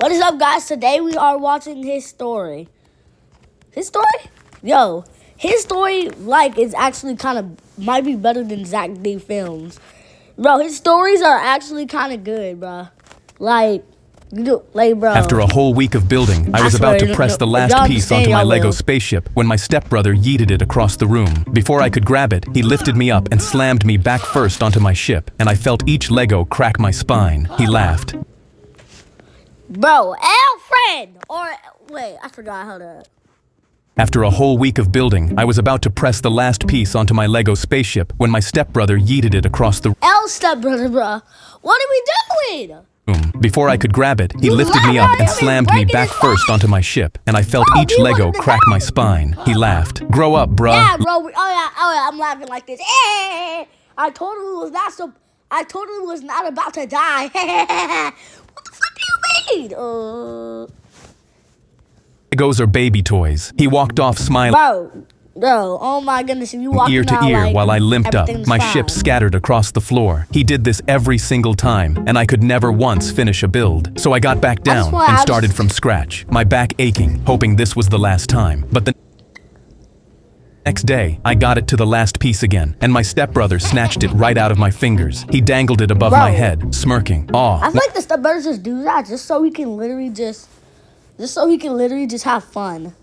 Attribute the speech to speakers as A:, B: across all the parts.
A: What is up, guys? Today we are watching his story. His story? Yo, his story, is actually might be better than Zach D films. Bro, his stories are actually kind of good, bro. Bro.
B: After a whole week of building, I was about to press the last piece onto my Lego spaceship when my stepbrother yeeted it across the room. Before I could grab it, he lifted me up and slammed me back first onto my ship, and I felt each Lego crack my spine. He laughed.
A: Bro, Alfred! Wait, I forgot how to...
B: After a whole week of building, I was about to press the last piece onto my Lego spaceship when my stepbrother yeeted it across the
A: stepbrother, bro. What are we doing?
B: room. Before I could grab it, he lifted me up and slammed me back first onto my ship, and I felt each Lego crack my spine. He laughed. Grow up, bruh.
A: Yeah, bro. Oh yeah, I'm laughing like this. I totally was not about to die. What the fuck do you mean?
B: Legos are baby toys. He walked off smiling.
A: Bro, oh my goodness, if you walk
B: ear to ear while I limped up, my ship scattered across the floor. He did this every single time, and I could never once finish a build. So I got back down and started from scratch, my back aching, hoping this was the last time. But the next day, I got it to the last piece again, and my stepbrother snatched it right out of my fingers. He dangled it above my head, smirking. Aw.
A: I feel like the stepbrothers just do that just so he can literally just have fun.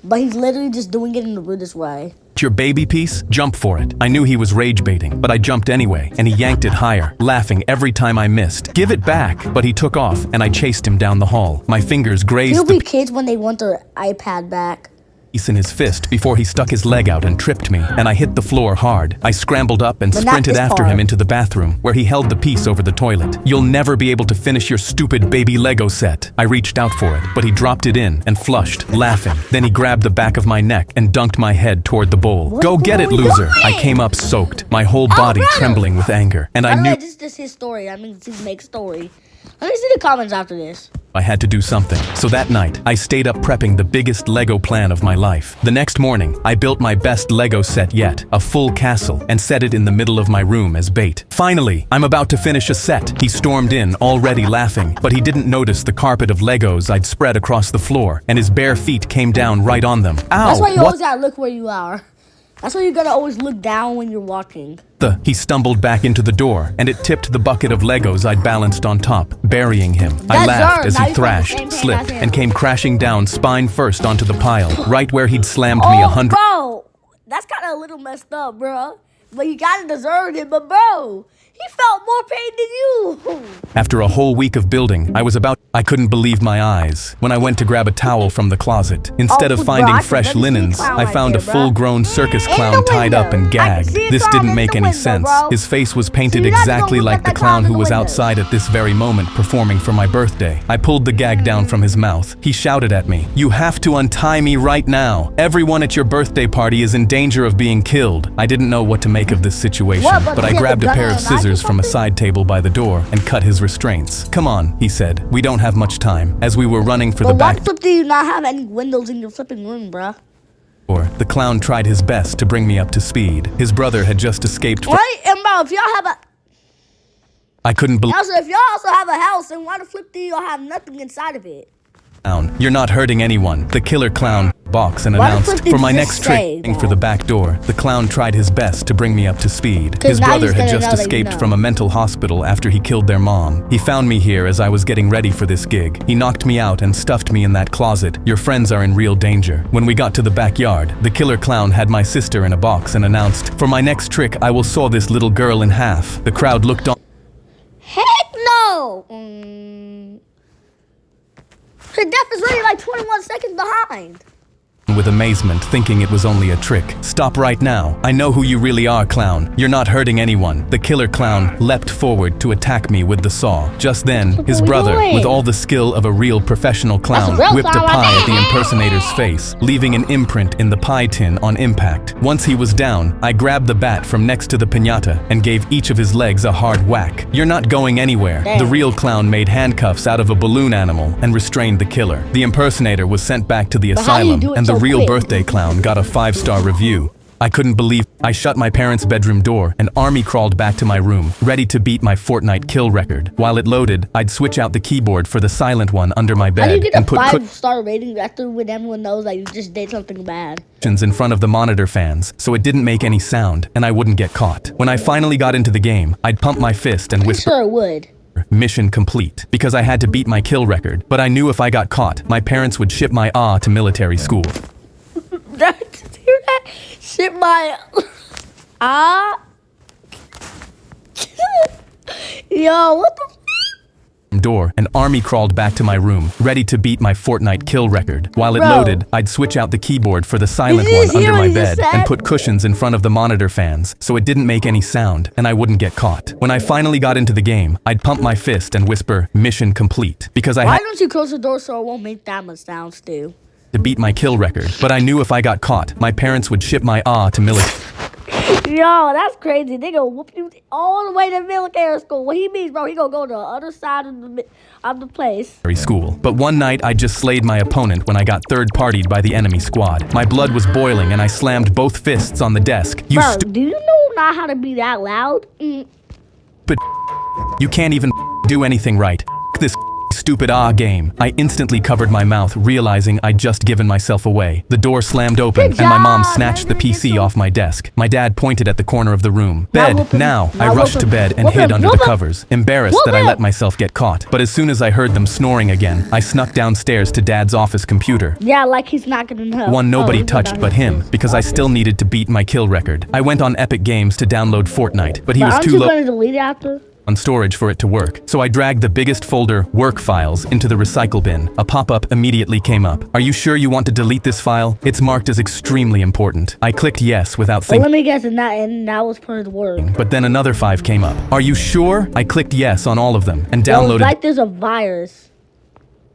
A: But he's literally just doing it in the weirdest way.
B: Your baby piece? Jump for it. I knew he was rage baiting, but I jumped anyway, and he yanked it higher, laughing every time I missed. Give it back! But he took off, and I chased him down the hall. My fingers grazed
A: the kids when they want their iPad back.
B: In his fist before he stuck his leg out and tripped me, and I hit the floor hard. I scrambled up and sprinted after him into the bathroom, where he held the piece over the toilet. You'll never be able to finish your stupid baby Lego set. I reached out for it, but he dropped it in and flushed, laughing. Then he grabbed the back of my neck and dunked my head toward the bowl. Go get it, loser! I came up soaked, my whole body trembling with anger, and I knew—
A: This is just his story. I mean, this is Make's story. Let me see the comments after this.
B: I had to do something. So that night, I stayed up prepping the biggest Lego plan of my life. The next morning, I built my best Lego set yet, a full castle, and set it in the middle of my room as bait. Finally, I'm about to finish a set. He stormed in, already laughing, but he didn't notice the carpet of Legos I'd spread across the floor, and his bare feet came down right on them. Ow!
A: That's why you always gotta look where you are. That's why you gotta always look down when you're walking.
B: He stumbled back into the door, and it tipped the bucket of Legos I'd balanced on top, burying him. I laughed as he thrashed, slipped, and came crashing down spine first onto the pile, right where he'd slammed me 100—
A: Bro, that's kind of a little messed up, bro. But you kind of deserved it, but bro, he felt more pain than you.
B: After a whole week of building, I couldn't believe my eyes when I went to grab a towel from the closet. Instead of finding fresh linens, I found a full-grown circus clown tied up and gagged. This didn't make any sense. His face was painted exactly like the clown who was outside at this very moment performing for my birthday. I pulled the gag down from his mouth. He shouted at me, "You have to untie me right now. Everyone at your birthday party is in danger of being killed." I didn't know what to make of this situation, but I grabbed a pair of scissors from a side table by the door and cut his restraints. "Come on," he said. "We don't have much time." As we were running for the back
A: door, do you not have any windows in your flipping room, bruh?
B: The clown tried his best to bring me up to speed. His brother had just escaped from—
A: Right, and bro, if y'all have a—
B: I couldn't believe—
A: Also, if y'all also have a house, then why the flip do y'all have nothing inside of it?
B: "You're not hurting anyone," the killer clown box and announced. For my next trick for the back door, the clown tried his best to bring me up to speed. His brother had just escaped from a mental hospital after he killed their mom. He found me here as I was getting ready for this gig. He knocked me out and stuffed me in that closet. "Your friends are in real danger." When we got to the backyard, the killer clown had my sister in a box and announced, "For my next trick, I will saw this little girl in half." The crowd looked on.
A: Heck no! Her death is really like 21 seconds behind.
B: With amazement, thinking it was only a trick. "Stop right now. I know who you really are, clown. You're not hurting anyone." The killer clown leapt forward to attack me with the saw. Just then, his brother, with all the skill of a real professional clown, whipped a pie at the impersonator's face, leaving an imprint in the pie tin on impact. Once he was down, I grabbed the bat from next to the piñata and gave each of his legs a hard whack. "You're not going anywhere." The real clown made handcuffs out of a balloon animal and restrained the killer. The impersonator was sent back to the asylum, and the real birthday clown got a 5-star review. I couldn't believe. I shut my parents' bedroom door and Army crawled back to my room, ready to beat my Fortnite kill record. While it loaded, I'd switch out the keyboard for the silent one under my bed
A: How do you get
B: and
A: a
B: put
A: 5-star rating after when everyone knows that you just did something bad?
B: cushions in front of the monitor fans so it didn't make any sound and I wouldn't get caught. When I finally got into the game, I'd pump my fist and whisper,
A: Sure would.
B: mission complete, because I had to beat my kill record, but I knew if I got caught, my parents would ship my to military school.
A: Hear that? Shit my Yo, what the
B: Door, and Army crawled back to my room, ready to beat my Fortnite kill record. While it
A: Bro.
B: loaded, I'd switch out the keyboard for the silent
A: Did you
B: one
A: hear
B: under
A: what
B: my
A: he
B: bed
A: just
B: and
A: said?
B: put cushions in front of the monitor fans so it didn't make any sound and I wouldn't get caught. When I finally got into the game, I'd pump my fist and whisper, mission complete, because I
A: Why
B: had
A: don't you close the door so it won't make that much sound, Stu?
B: to beat my kill record, but I knew if I got caught, my parents would ship my to military
A: Yo, that's crazy. They gonna whoop you all the way to military school. What he means, bro, he gonna go to the other side of the place.
B: school. But one night, I just slayed my opponent when I got third-partied by the enemy squad. My blood was boiling and I slammed both fists on the desk. You
A: Bro, do you know not how to be that loud?
B: stupid you can't even do anything right. This stupid game. I instantly covered my mouth, realizing I'd just given myself away. The door slammed open
A: Good
B: and my mom
A: job,
B: snatched the
A: man.
B: PC off my desk. My dad pointed at the corner of the room.
A: Now
B: Bed,
A: whoop him.
B: now.
A: Now
B: I rushed
A: whoop
B: to
A: him.
B: bed and
A: Whoop
B: hid
A: him.
B: under
A: Whoop
B: the
A: him.
B: covers, embarrassed
A: Whoop
B: that I
A: him.
B: let myself get caught. But as soon as I heard them snoring again, I snuck downstairs to Dad's office computer.
A: Yeah, like he's not gonna know.
B: One nobody
A: he's
B: touched
A: not
B: but him,
A: his
B: because I
A: office.
B: still needed to beat my kill record. I went on Epic Games to download Fortnite, but he
A: But
B: was
A: aren't
B: too
A: you
B: low
A: gonna delete it after?
B: on storage for it to work, so I dragged the biggest folder, work files, into the recycle bin. A pop-up immediately came up. Are you sure you want to delete this file? It's marked as extremely important. I clicked yes without
A: Well,
B: thinking,
A: let me guess, and that was part of the word.
B: but then another 5 came up. Are you sure? I clicked yes on all of them and
A: Yo,
B: downloaded
A: like there's a virus.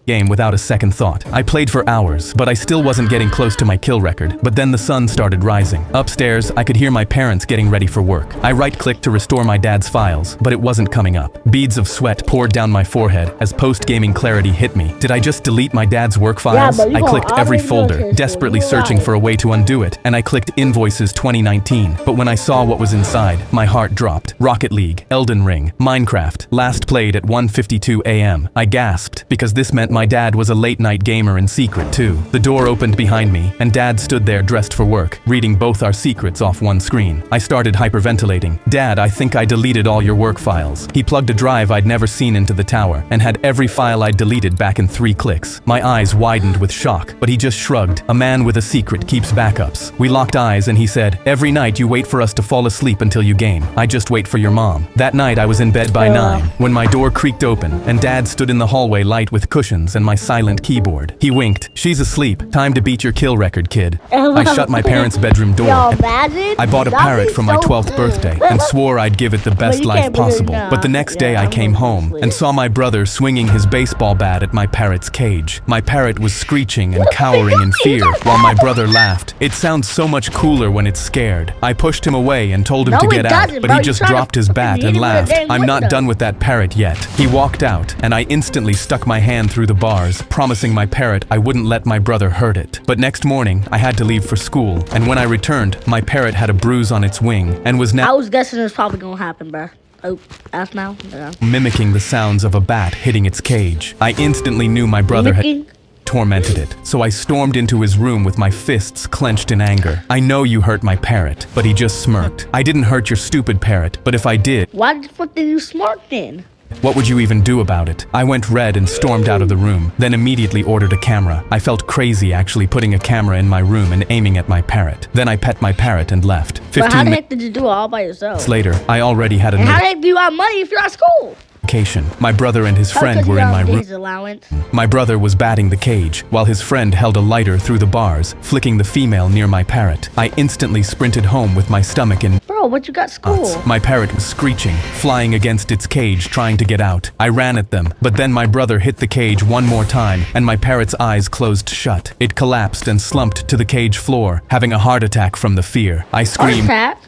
B: game without a second thought. I played for hours, but I still wasn't getting close to my kill record. But then the sun started rising. Upstairs, I could hear my parents getting ready for work. I right-clicked to restore my dad's files, but it wasn't coming up. Beads of sweat poured down my forehead as post-gaming clarity hit me. Did I just delete my dad's work files?
A: but you
B: I
A: gonna
B: clicked every
A: already
B: folder,
A: notice,
B: desperately
A: you
B: searching
A: lied.
B: for a way to undo it, and I clicked Invoices 2019. But when I saw what was inside, my heart dropped. Rocket League, Elden Ring, Minecraft, last played at 1:52 a.m. I gasped, because this meant my dad was a late-night gamer in secret too. The door opened behind me, and Dad stood there dressed for work, reading both our secrets off one screen. I started hyperventilating. Dad, I think I deleted all your work files. He plugged a drive I'd never seen into the tower, and had every file I'd deleted back in 3 clicks. My eyes widened with shock, but he just shrugged. A man with a secret keeps backups. We locked eyes and he said, every night you wait for us to fall asleep until you game. I just wait for your mom. That night I was in bed by 9, when my door creaked open, and Dad stood in the hallway light with cushions and my silent keyboard. He winked. She's asleep. Time to beat your kill record, kid. I shut my parents' bedroom door.
A: Yo,
B: and
A: imagine.
B: I bought a
A: That'd
B: parrot
A: be
B: for my
A: so
B: 12th
A: good.
B: birthday and swore I'd give it the best
A: you
B: life
A: can't believe
B: possible.
A: that.
B: But the next day
A: Yeah,
B: I
A: I'm
B: came
A: gonna
B: home
A: sleep.
B: and saw my brother swinging his baseball bat at my parrot's cage. My parrot was screeching and cowering in fear while my brother laughed. It sounds so much cooler when it's scared. I pushed him away and told him
A: No,
B: to
A: it
B: get out,
A: doesn't,
B: but
A: bro.
B: he
A: You
B: just
A: trying to
B: dropped his bat
A: fucking
B: and
A: hit him with a
B: laughed.
A: dang
B: I'm not
A: window.
B: done with that parrot yet. He walked out, and I instantly stuck my hand through the bars, promising my parrot I wouldn't let my brother hurt it. But next morning, I had to leave for school, and when I returned, my parrot had a bruise on its wing and was
A: I
B: now
A: was guessing it's probably gonna happen, bro. Oh, ask now. Yeah.
B: mimicking the sounds of a bat hitting its cage. I instantly knew my brother had
A: Mimicking?
B: tormented it, so I stormed into his room with my fists clenched in anger. I know you hurt my parrot, but he just smirked. I didn't hurt your stupid parrot, but if I did,
A: Why the fuck did you smart then?
B: what would you even do about it? I went red and stormed out of the room, then immediately ordered a camera. I felt crazy actually putting a camera in my room and aiming at my parrot. Then I pet my parrot and left.
A: But how
B: 15
A: the
B: minutes
A: heck did you do it all by yourself?
B: later, I already had a
A: And how the heck do you have money if you're at school?
B: notification. My brother and his
A: Probably
B: friend
A: 'cause
B: were
A: you
B: in
A: got
B: my
A: a
B: room.
A: day's allowance.
B: My brother was batting the cage, while his friend held a lighter through the bars, flicking the female near my parrot. I instantly sprinted home with my stomach in
A: Bro, but you got school.
B: My parrot was screeching, flying against its cage, trying to get out. I ran at them, but then my brother hit the cage one more time, and my parrot's eyes closed shut. It collapsed and slumped to the cage floor, having a heart attack from the fear. I
A: Heart
B: screamed.
A: attack?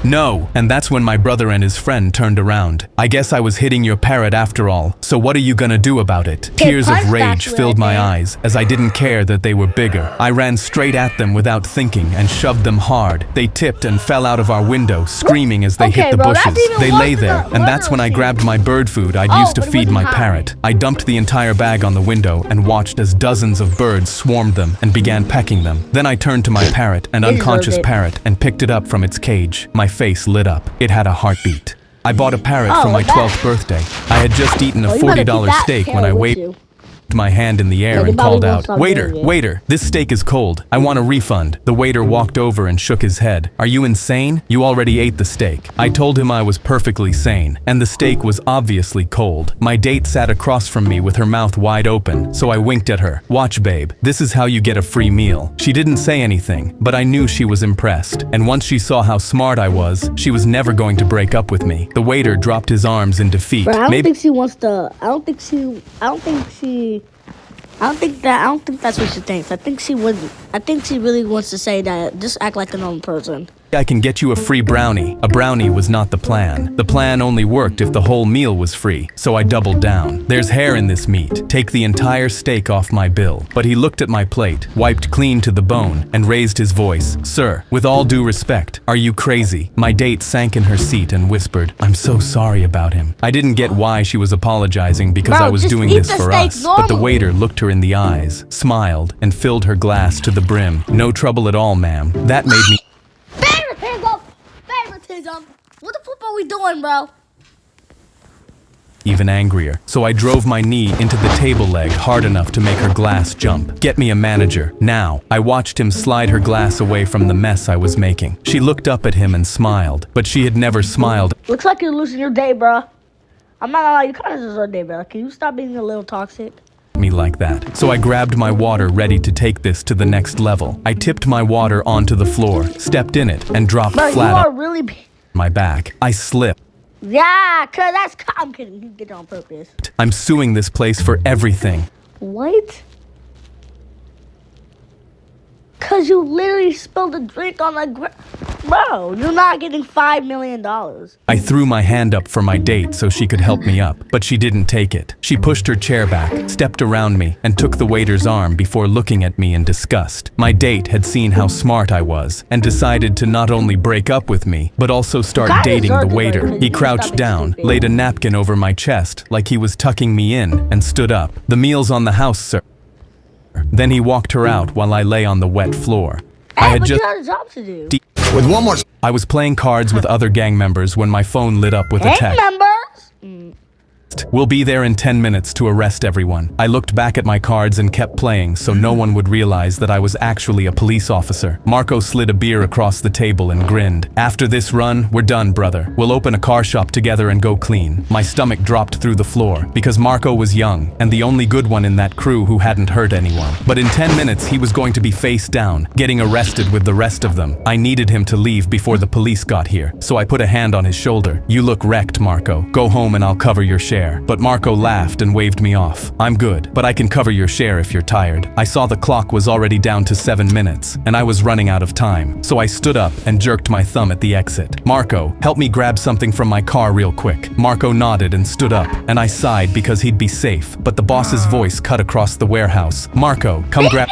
B: No, and that's when my brother and his friend turned around. I guess I was hitting your parrot after all, so what are you gonna do about it? Tears of rage filled my eyes as I didn't care that they were bigger. I ran straight at them without thinking and shoved them hard. They tipped and fell out of our window, screaming as they hit the bushes. They lay there, and that's when I grabbed my bird food I'd used to feed my parrot. I dumped the entire bag on the window and watched as dozens of birds swarmed them and began pecking them. Then I turned to my parrot, an unconscious parrot, and picked it up from its cage. My face lit up. It had a heartbeat. I bought a parrot for my 12th birthday. I had just eaten a $40 steak when I waved my hand in the air and called out, "Waiter, waiter, this steak is cold. I want a refund." The waiter walked over and shook his head. "Are you insane? You already ate the steak." I told him I was perfectly sane, and the steak was obviously cold. My date sat across from me with her mouth wide open, so I winked at her. "Watch, babe, this is how you get a free meal." She didn't say anything, but I knew she was impressed, and once she saw how smart I was, she was never going to break up with me. The waiter dropped his arms in defeat.
A: Bro, I don't think she wants to. I don't think that's what she thinks. I think she really wants to say that. Just act like a normal person.
B: I can get you a free brownie. A brownie was not the plan. The plan only worked if the whole meal was free, so I doubled down. "There's hair in this meat. Take the entire steak off my bill." But he looked at my plate, wiped clean to the bone, and raised his voice. "Sir, with all due respect, are you crazy?" My date sank in her seat and whispered, "I'm so sorry about him." I didn't get why she was apologizing because I was doing this for us, but the waiter looked her in the eyes, smiled, and filled her glass to the brim. "No trouble at all, ma'am." That made me
A: Favoritism. What the flip are we doing, bro?
B: even angrier, so I drove my knee into the table leg hard enough to make her glass jump. "Get me a manager, now." I watched him slide her glass away from the mess I was making. She looked up at him and smiled, but she had never smiled.
A: Looks like you're losing your day, bro. I'm not gonna lie, you kind of deserve your day, bro. Can you stop being a little toxic?
B: Me like that. So I grabbed my water ready to take this to the next level. I tipped my water onto the floor, stepped in it, and dropped flat on my back. I slipped.
A: Yeah, cause I'm kidding. He did it on purpose.
B: I'm suing this place for everything.
A: What? Cause you literally spilled a drink on the ground. Bro, you're not getting $5 million.
B: I threw my hand up for my date so she could help me up, but she didn't take it. She pushed her chair back, stepped around me, and took the waiter's arm before looking at me in disgust. My date had seen how smart I was and decided to not only break up with me, but also start dating the waiter. He crouched down, laid a napkin over my chest like he was tucking me in, and stood up. "The meal's on the house, sir." Then he walked her out while I lay on the wet floor. I had just
A: a job to do.
C: With one more.
B: I was playing cards with other gang members when my phone lit up with a text. "We'll be there in 10 minutes to arrest everyone." I looked back at my cards and kept playing so no one would realize that I was actually a police officer. Marco slid a beer across the table and grinned. "After this run, we're done, brother. We'll open a car shop together and go clean." My stomach dropped through the floor because Marco was young and the only good one in that crew who hadn't hurt anyone. But in 10 minutes, he was going to be face down, getting arrested with the rest of them. I needed him to leave before the police got here, so I put a hand on his shoulder. "You look wrecked, Marco. Go home and I'll cover your share." But Marco laughed and waved me off. "I'm good, but I can cover your share if you're tired." I saw the clock was already down to 7 minutes, and I was running out of time. So I stood up and jerked my thumb at the exit. "Marco, help me grab something from my car real quick." Marco nodded and stood up, and I sighed because he'd be safe, but the boss's voice cut across the warehouse. "Marco, come grab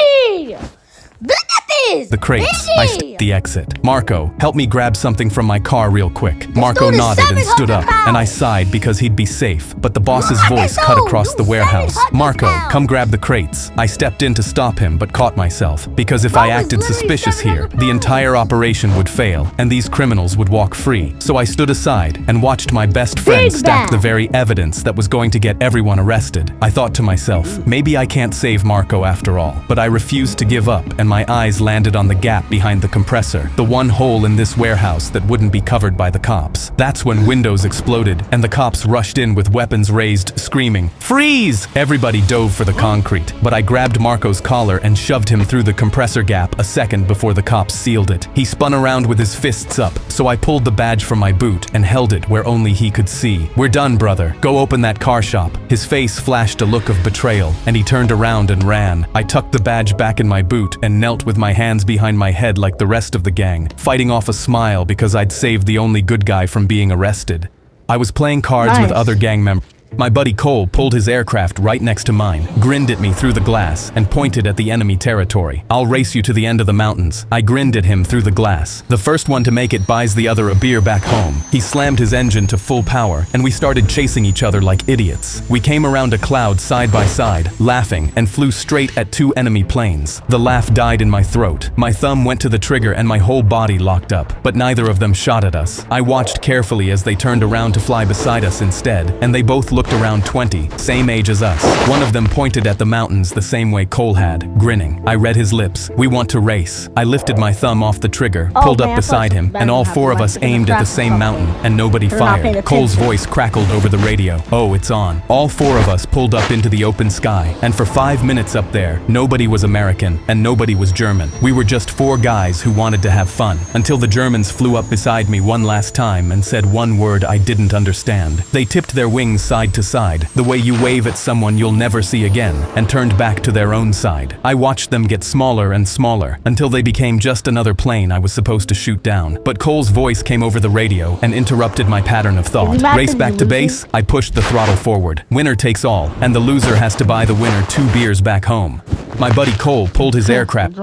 B: the crates." I stood at the exit. "Marco, help me grab something from my car real quick." Marco nodded and stood up, and I sighed because he'd be safe, but the boss's voice cut across the warehouse. "Marco, come grab the crates." I stepped in to stop him, but caught myself, because if I acted suspicious here, the entire operation would fail, and these criminals would walk free. So I stood aside and watched my best friend stack the very evidence that was going to get everyone arrested. I thought to myself, maybe I can't save Marco after all, but I refused to give up, and my eyes landed on the gap behind the compressor, the one hole in this warehouse that wouldn't be covered by the cops. That's when windows exploded, and the cops rushed in with weapons raised, screaming, "Freeze!" Everybody dove for the concrete, but I grabbed Marco's collar and shoved him through the compressor gap a second before the cops sealed it. He spun around with his fists up, so I pulled the badge from my boot and held it where only he could see. "We're done, brother. Go open that car shop." His face flashed a look of betrayal, and he turned around and ran. I tucked the badge back in my boot and knelt with my hands behind my head like the rest of the gang, fighting off a smile because I'd saved the only good guy from being arrested. I was playing cards with other gang members. My buddy Cole pulled his aircraft right next to mine, grinned at me through the glass, and pointed at the enemy territory. "I'll race you to the end of the mountains." I grinned at him through the glass. The first one to make it buys the other a beer back home. He slammed his engine to full power, and we started chasing each other like idiots. We came around a cloud side by side, laughing, and flew straight at 2 enemy planes. The laugh died in my throat. My thumb went to the trigger and my whole body locked up, but neither of them shot at us. I watched carefully as they turned around to fly beside us instead, and they both looked around 20, same age as us. One of them pointed at the mountains the same way Cole had, grinning. I read his lips. "We want to race." I lifted my thumb off the trigger, pulled up beside him, and all 4 of us aimed at the same mountain, and nobody fired. Cole's voice crackled over the radio. "Oh, it's on." All 4 of us pulled up into the open sky, and for 5 minutes up there, nobody was American, and nobody was German. We were just 4 guys who wanted to have fun, until the Germans flew up beside me one last time and said one word I didn't understand. They tipped their wings side to side, the way you wave at someone you'll never see again, and turned back to their own side. I watched them get smaller and smaller, until they became just another plane I was supposed to shoot down. But Cole's voice came over the radio and interrupted my pattern of thought. "Race back to base?" I pushed the throttle forward. "Winner takes all, and the loser has to buy the winner 2 beers back home." My buddy Cole pulled his aircraft.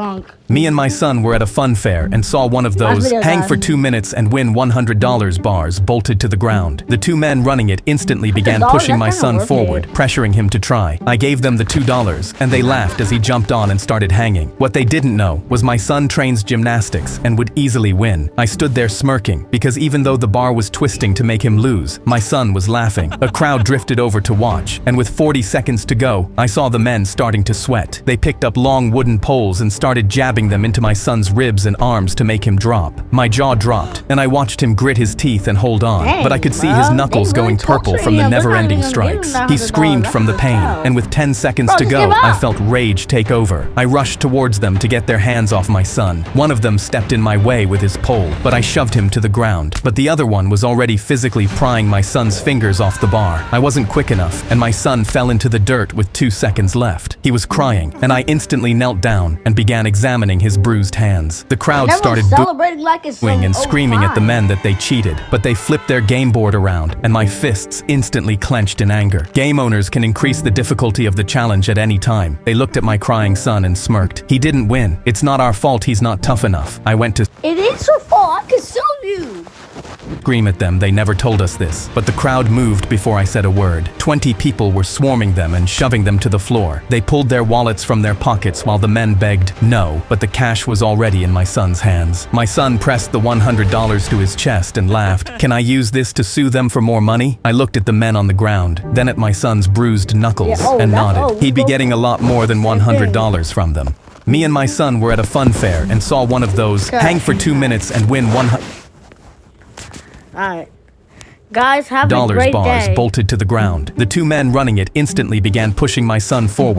B: Me and my son were at a fun fair and saw one of those hang for 2 minutes and win $100 bars bolted to the ground. The 2 men running it instantly began pushing my son forward, pressuring him to try. I gave them the $2, and they laughed as he jumped on and started hanging. What they didn't know was my son trains gymnastics and would easily win. I stood there smirking, because even though the bar was twisting to make him lose, my son was laughing. A crowd drifted over to watch, and with 40 seconds to go, I saw the men starting to sweat. They picked up long wooden poles and started jabbing them into my son's ribs and arms to make him drop. My jaw dropped, and I watched him grit his teeth and hold on, but I could see his knuckles going purple from the never-ending strikes. He screamed from the pain, and with 10 seconds to go, I felt rage take over. I rushed towards them to get their hands off my son. One of them stepped in my way with his pole, but I shoved him to the ground. But the other one was already physically prying my son's fingers off the bar. I wasn't quick enough, and my son fell into the dirt with 2 seconds left. He was crying, and I instantly knelt down and began examining his bruised hands. The crowd started booing and screaming at the men that they cheated, but they flipped their game board around, and my fists instantly clenched in anger. Game owners can increase the difficulty of the challenge at any time. They looked at my crying son and smirked. "He didn't win. It's not our fault he's not tough enough." I went to
A: It is your fault. I can sue you.
B: scream at them. They never told us this, but the crowd moved before I said a word. 20 people were swarming them and shoving them to the floor. They pulled their wallets from their pockets while the men begged no, but the cash was already in my son's hands. My son pressed the $100 to his chest and laughed. "Can I use this to sue them for more money?" I looked at the men on the ground, then at my son's bruised knuckles, and nodded. He'd be getting a lot more than $100 from them. Me and my son were at a fun fair and saw one of those hang for 2 minutes and win $100
A: Alright. Guys, have a great
B: bars
A: day.
B: bolted to the ground. The 2 men running it instantly began pushing my son forward.